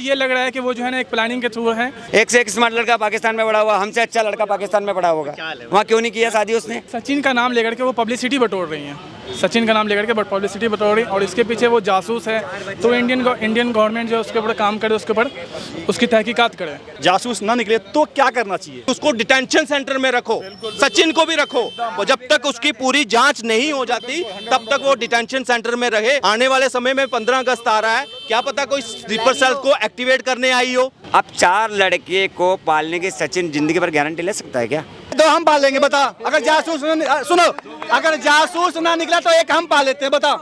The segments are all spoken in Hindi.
ये लग रहा है कि वो जो है ना एक प्लानिंग के थ्रू है। एक से एक स्मार्ट लड़का पाकिस्तान में पड़ा हुआ, हमसे अच्छा लड़का पाकिस्तान में पड़ा होगा, वहाँ क्यों नहीं किया शादी उसने? सचिन का नाम लेकर के वो पब्लिसिटी बटोर रही हैं, सचिन का नाम लेकर के पब्लिसिटी बटोर रही, और इसके पीछे वो जासूस है। तो इंडियन गवर्नमेंट जो उसके ऊपर काम करे, उसके ऊपर उसकी तहकीकात करे। जासूस ना निकले तो क्या करना चाहिए? उसको डिटेंशन सेंटर में रखो, सचिन को भी रखो, और जब तक उसकी पूरी जांच नहीं हो जाती तब तक वो डिटेंशन सेंटर में रहे। आने वाले समय में 15 अगस्त आ रहा है, क्या पता कोई स्लीपर सेल को एक्टिवेट करने आई हो। अब 4 लड़के को पालने की सचिन जिंदगी पर गारंटी ले सकता है क्या? तो हम पाल लेंगे, बता। अगर जासूस सुनो, अगर जासूस ना निकला तो एक हम पाल लेते हैं, बता।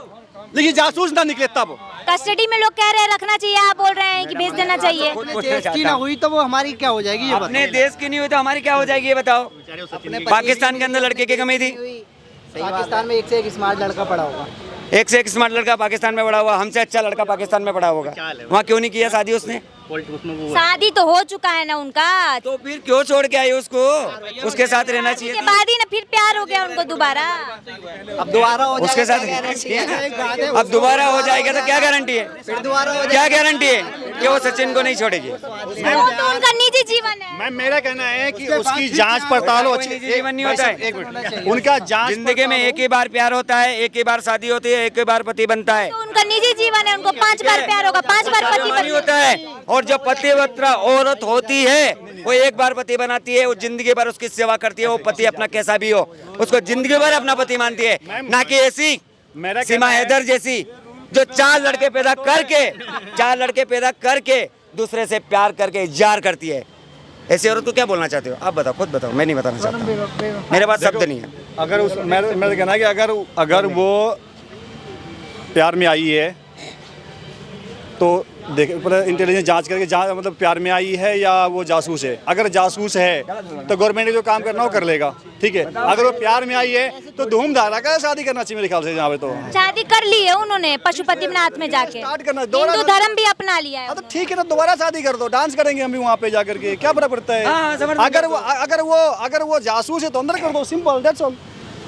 लेकिन जासूस ना निकले तब कस्टडी में लोग कह रहे हैं रखना चाहिए, आप बोल रहे हैं कि भेज देना चाहिए। देश की ना हुई तो वो हमारी क्या हो जाएगी? ये अपने देश की नहीं हुई तो हमारी क्या हो जाएगी, ये बताओ। पाकिस्तान के अंदर लड़के की कमी थी, पाकिस्तान में एक से एक स्मार्ट लड़का पड़ा होगा, एक से एक स्मार्ट लड़का पाकिस्तान में पड़ा हुआ, हमसे अच्छा लड़का पाकिस्तान में पड़ा होगा, वहाँ क्यों नहीं किया शादी उसने? शादी तो हो चुका है ना उनका, तो फिर क्यों छोड़ के आई उसको? उसके साथ रहना चाहिए के बाद ही ना फिर प्यार हो गया उनको दोबारा। अब दोबारा हो उसके साथ अब दोबारा हो जाएगा तो क्या गारंटी है? क्या गारंटी है कि वो सचिन को नहीं छोड़ेगी? वो तो उनका निजी जीवन है। मैं मेरा कहना है कि उसकी जांच पड़ताल हो। जीवन नहीं होता है, उनका जांच जिंदगी में एक ही बार प्यार होता है, एक ही बार शादी होती है, एक ही बार पति बनता है। तो उनका निजी जीवन है, उनको 5 बार प्यार होगा, 5 बार पति नहीं होता है। और जो पतिव्रता औरत होती है वो एक बार पति बनाती है, वो जिंदगी भर उसकी सेवा करती है, वो पति अपना कैसा भी हो उसको जिंदगी भर अपना पति मानती है, ना कि ऐसी सीमा हैदर जैसी जो 4 लड़के पैदा करके दूसरे से प्यार करके इज़हार करती है। ऐसी औरत को क्या बोलना चाहते हो आप? बताओ, खुद बताओ, मैं नहीं बताना चाहता, मेरे पास शब्द नहीं है। अगर उस मेरा कहना है कि अगर वो प्यार में आई है तो देख इंटेलिजेंस जांच करके मतलब प्यार में आई है या वो जासूस है। अगर जासूस है तो गवर्नमेंट ने जो काम करना वो कर लेगा, ठीक है। अगर वो प्यार में आई है तो धूमधारा का शादी करना चाहिए मेरे ख्याल से। यहाँ पे तो शादी कर ली है उन्होंने पशुपतिनाथ में जाके, स्टार्ट करना, हिंदू धर्म भी अपना लिया है। तो ठीक है, तो दोबारा शादी कर दो, डांस करेंगे हम भी वहाँ पे जाकर के, क्या फर्क पड़ता है? अगर वो जासूस है तो अंदर कर दो, सिंपल, दैट्स ऑल।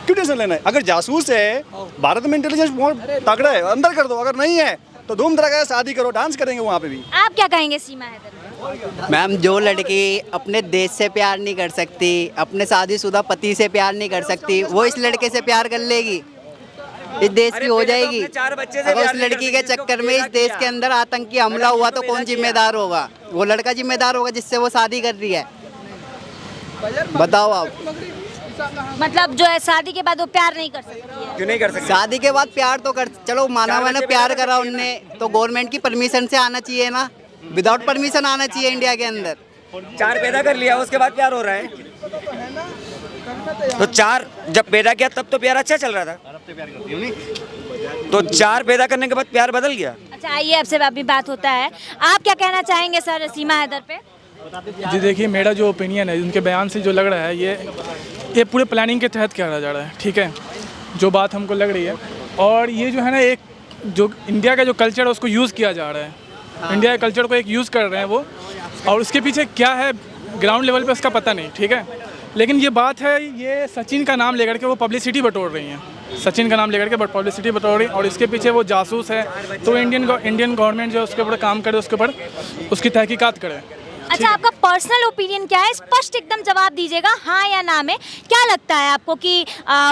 क्यों टेंशन लेना है? अगर जासूस है, भारत में इंटेलिजेंस बहुत तगड़ा है, अंदर कर दो। अगर नहीं है तो धूमधारा शादी करो, डांस करेंगे वहाँ पे भी। आप क्या कहेंगे सीमा हैदर? मैम, जो लड़की अपने देश से प्यार नहीं कर सकती, अपने शादीशुदा पति से प्यार नहीं कर सकती, वो इस लड़के से प्यार कर लेगी, इस देश की हो जाएगी। अगर उस लड़की के चक्कर में इस देश के अंदर आतंकी हमला हुआ तो कौन जिम्मेदार होगा? वो लड़का जिम्मेदार होगा जिससे वो शादी कर रही है। बताओ आप। मतलब जो है शादी के बाद वो प्यार नहीं कर सकती है? क्यों नहीं कर सकते? शादी के बाद प्यार तो कर, चलो माना मैंने प्यार करा उनने, तो गवर्नमेंट की परमिशन से आना चाहिए ना, विदाउट परमिशन आना चाहिए इंडिया के अंदर। 4 पैदा कर लिया, उसके बाद प्यार हो रहा है, तो 4 जब पैदा किया तब तो प्यार अच्छा चल रहा था, तो 4 पैदा करने के बाद प्यार बदल गया। अच्छा, आइए आपसे अभी बात होता है। आप क्या कहना चाहेंगे सर सीमा हैदर पे? जी देखिए, मेरा जो ओपिनियन है, उनके बयान से जो लग रहा है ये पूरे प्लानिंग के तहत किया जा रहा है, ठीक है, जो बात हमको लग रही है। और ये जो है ना, एक जो इंडिया का जो कल्चर है उसको यूज़ किया जा रहा है, इंडिया के कल्चर को एक यूज़ कर रहे हैं वो, और उसके पीछे क्या है ग्राउंड लेवल पे उसका पता नहीं, ठीक है। लेकिन ये बात है, ये सचिन का नाम लेकर के वो पब्लिसिटी बटोर रही हैं, सचिन का नाम लेकर के पब्लिसिटी बटोर रही, और इसके पीछे वो जासूस है। तो इंडियन गवर्नमेंट जो उसके ऊपर काम करे, उसके ऊपर उसकी तहकीकात करे। अच्छा, आपका पर्सनल ओपिनियन क्या है? स्पष्ट एकदम जवाब दीजिएगा, हाँ या ना में। क्या लगता है आपको कि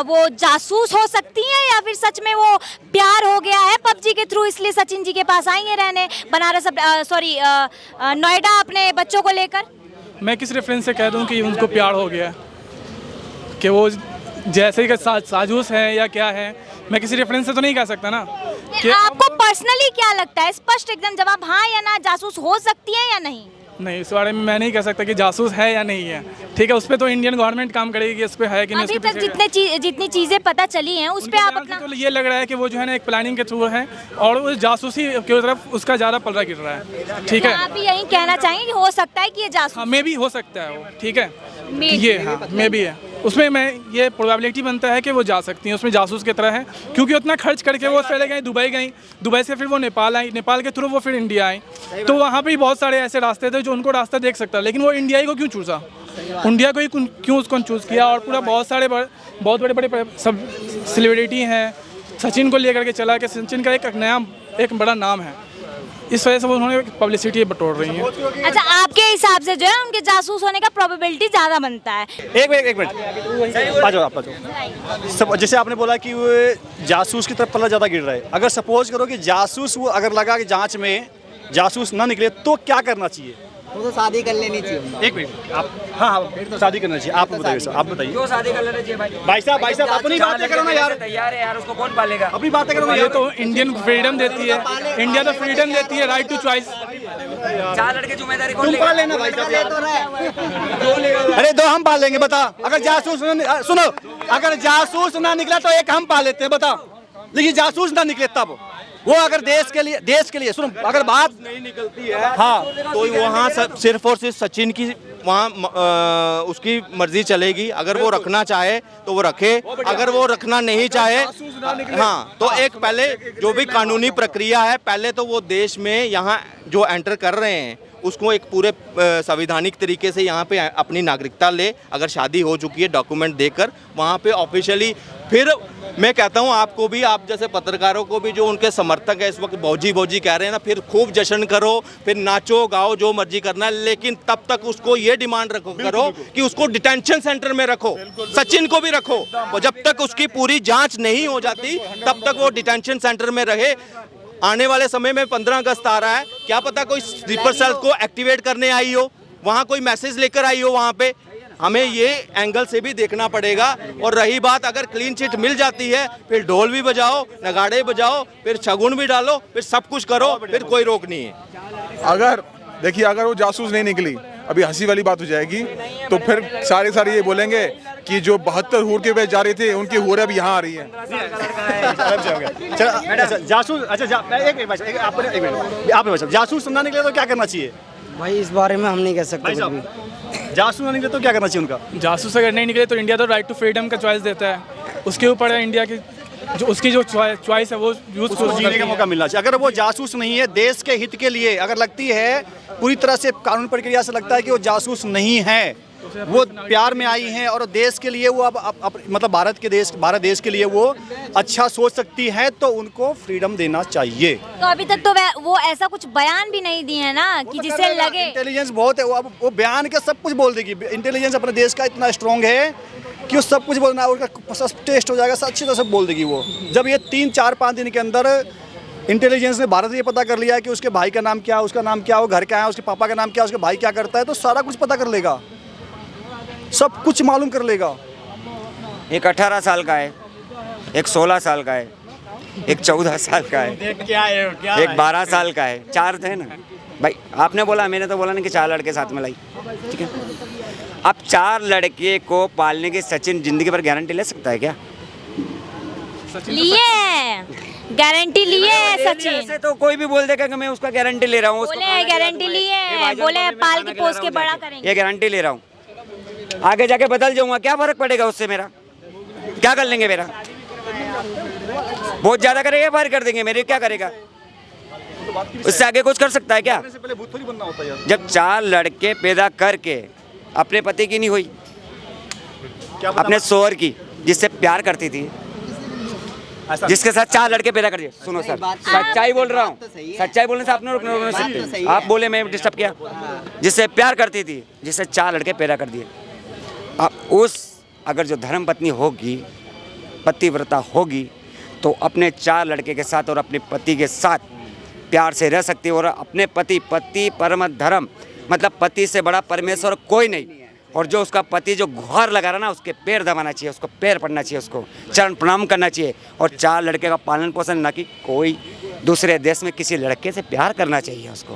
वो जासूस हो सकती हैं या फिर सच में वो प्यार हो गया है पबजी के थ्रू, इसलिए सचिन जी के पास आई हैं रहने बनारस, नोएडा अपने बच्चों को लेकर? मैं किस रेफरेंस से कह दूं कि उनको प्यार हो गया, कि वो जैसे ही साजूस है या क्या है? मैं किसी रेफरेंस से तो नहीं कह सकता ना। कि आपको पर्सनली क्या लगता है? स्पष्ट एकदम जवाब, हाँ या ना, जासूस हो सकती है या नहीं? नहीं, इस बारे में मैं नहीं कह सकता कि जासूस है या नहीं है, ठीक है। उस पर तो इंडियन गवर्नमेंट काम करेगी कि उस पर है कि नहीं। अभी तक जितनी चीज़ें पता चली हैं उस पर आप अपना तो ये लग रहा है कि वो जो है ना एक प्लानिंग के थ्रू है, और उस जासूसी की तरफ उसका ज़्यादा पलड़ा गिर रहा है, ठीक है। आप भी यही कहना चाहेंगे कि हो सकता है कि ये जासूस? हाँ, मे भी हो सकता है वो, ठीक है, ये हाँ मे भी है। उसमें मैं ये प्रोबेबिलिटी बनता है कि वो जा सकती हैं, उसमें जासूस की तरह है, क्योंकि उतना खर्च करके वो पहले गई दुबई से फिर वो नेपाल आई, नेपाल के थ्रू वो फिर इंडिया आई, तो वहाँ पे बहुत सारे ऐसे रास्ते थे जो उनको रास्ता देख सकता, लेकिन वो इंडिया ही को क्यों चूज़ा, इंडिया को ही क्यों उसको चूज़ किया? और पूरा बहुत बड़े सब सेलिब्रिटी हैं, सचिन को लेकर के चला कि सचिन का एक बड़ा नाम है, इस वजह से वो उन्होंने पब्लिसिटी बटोर रही हैं। अच्छा, आपके हिसाब से जो है उनके जासूस होने का प्रोबेबिलिटी ज़्यादा बनता है। एक मिनट आ जाओ आप आ जाओ। सब जैसे आपने बोला कि वो जासूस की तरफ पल्ला ज़्यादा गिर रहा है। अगर सपोज करो कि जासूस वो अगर लगा कि जांच में जासूस ना निकले तो क्या करना चाहिए? वो तो शादी कर लेनी चाहिए। एक मिनट आप हाँ शादी करना चाहिए। आप बताइए सर, आप बताइए। क्यों शादी कर लेना चाहिए भाई? भाई साहब अपनी बातें करो ना यार। तैयार है यार, उसको कौन पालेगा? अपनी बातें करो ना ये यार। तो इंडियन फ्रीडम देती है, इंडिया तो फ्रीडम देती है, राइट टू चॉइस। 4 लड़के जिम्मेदारी कौन तुम लेगा? पाल लेना भाई साहब। अरे दो हम पाल लेंगे, बता। अगर जासूस सुनो, अगर जासूस ना निकला तो एक हम पाल लेते हैं, बता। लेकिन जासूस ना निकले तब वो अगर देश के लिए सुनो, अगर बात नहीं निकलती है हाँ तो वहाँ सिर्फ और सिर्फ सचिन की वहाँ उसकी मर्जी चलेगी। अगर वो रखना चाहे तो वो रखे, अगर वो रखना नहीं चाहे हाँ तो एक पहले जो भी कानूनी प्रक्रिया है, पहले तो वो देश में यहाँ जो एंटर कर रहे हैं उसको एक पूरे संवैधानिक तरीके से यहाँ पे अपनी नागरिकता ले। अगर शादी हो चुकी है डॉक्यूमेंट देकर वहाँ पे ऑफिशियली, फिर मैं कहता हूँ आपको भी, आप जैसे पत्रकारों को भी, जो उनके समर्थक है इस वक्त भौजी भौजी कह रहे हैं ना, फिर खूब जश्न करो, फिर नाचो गाओ जो मर्जी करना है, लेकिन तब तक उसको ये डिमांड करो कि उसको डिटेंशन सेंटर में रखो। सचिन को भी रखो, और जब तक उसकी पूरी जांच नहीं हो जाती तब तक वो डिटेंशन सेंटर में रहे। आने वाले समय में 15 अगस्त आ रहा है, क्या पता कोई स्लीपर सेल को एक्टिवेट करने आई हो, वहाँ कोई मैसेज लेकर आई हो, वहाँ पे हमें ये एंगल से भी देखना पड़ेगा। और रही बात अगर क्लीन चिट मिल जाती है, फिर ढोल भी बजाओ, नगाड़े बजाओ, फिर शगुन भी डालो, फिर सब कुछ करो, फिर कोई रोक नहीं है। अगर देखिए, अगर वो जासूस नहीं निकली, अभी हंसी वाली बात हो जाएगी, तो फिर सारे ये बोलेंगे कि जो 72 हूर के वे जा रहे थे उनकी हूर अब यहाँ आ रही है। जासूस आप जासूस ना निकले तो क्या करना चाहिए भाई? इस बारे में हम नहीं कह सकते कुछ भी। जासूस ना निकले तो क्या करना चाहिए उनका? जासूस अगर नहीं निकले तो इंडिया तो राइट टू फ्रीडम का चॉइस देता है, उसके ऊपर है इंडिया की जो उसकी जो चॉइस है वो यूज उसको जीने का मौका मिलना चाहिए। अगर वो जासूस नहीं है, देश के हित के लिए अगर लगती है, पूरी तरह से कानून प्रक्रिया से लगता है कि वो जासूस नहीं है, वो प्यार में आई हैं और देश के लिए वो अब मतलब भारत देश के लिए वो अच्छा सोच सकती है, तो उनको फ्रीडम देना चाहिए। तो अभी तक तो वो ऐसा कुछ बयान भी नहीं दिए हैं ना कि जिससे लगे। इंटेलिजेंस बहुत है, वो बयान के सब कुछ बोल देगी। इंटेलिजेंस अपने देश का इतना स्ट्रॉन्ग है कि वो सब कुछ बोलना, उसका टेस्ट हो जाएगा, अच्छी तरह से बोल देगी वो। जब ये 3, 4, 5 दिन के अंदर इंटेलिजेंस ने भारत ये पता कर लिया कि उसके भाई का नाम क्या है, उसका नाम क्या है, वो घर क्या है, उसके पापा का नाम क्या है, उसके भाई क्या करता है, तो सारा कुछ पता कर लेगा, सब कुछ मालूम कर लेगा। एक 18 साल का है, एक 16 साल का है, एक 14 साल का है, एक 12 साल का है, 4 थे ना भाई। आपने बोला, मैंने तो बोला नहीं कि 4 लड़के साथ में लाई, ठीक है। अब 4 लड़के को पालने की सचिन जिंदगी भर गारंटी ले सकता है क्या? लिए गारंटी लिए सचिन। ऐसे तो कोई भी बोल देगा कि मैं उसका गारंटी ले रहा हूँ, बोले गारंटी लिए, बोले पाल के पोस के बड़ा करेंगे, ये गारंटी ले रहा हूँ, आगे जाके बदल जाऊंगा, क्या फर्क पड़ेगा उससे? मेरा क्या कर लेंगे? मेरा बहुत ज्यादा करेगा, फायर कर देंगे, मेरे क्या करेगा? उससे आगे कुछ कर सकता है क्या? जब 4 लड़के पैदा करके अपने पति की नहीं हुई, अपने शोहर की, जिससे प्यार करती थी, जिसके साथ 4 लड़के पैदा कर दिए। सुनो सर, सच्चाई बोल रहा हूँ, सच्चाई बोलने से आप नहीं सकते। आप बोले मैं डिस्टर्ब किया, जिससे प्यार करती थी, जिससे 4 लड़के पैदा कर दिए। उस अगर जो धर्म पत्नी होगी, पतिव्रता होगी, तो अपने 4 लड़के के साथ और अपने पति के साथ प्यार से रह सकती है। और अपने पति परम धर्म, मतलब पति से बड़ा परमेश्वर कोई नहीं। और जो उसका पति जो गुहार लगा रहा ना, उसके पैर दबाना चाहिए, उसको पैर पड़ना चाहिए, उसको चरण प्रणाम करना चाहिए। और 4 लड़के का पालन पोषण, ना कि कोई दूसरे देश में किसी लड़के से प्यार करना चाहिए उसको।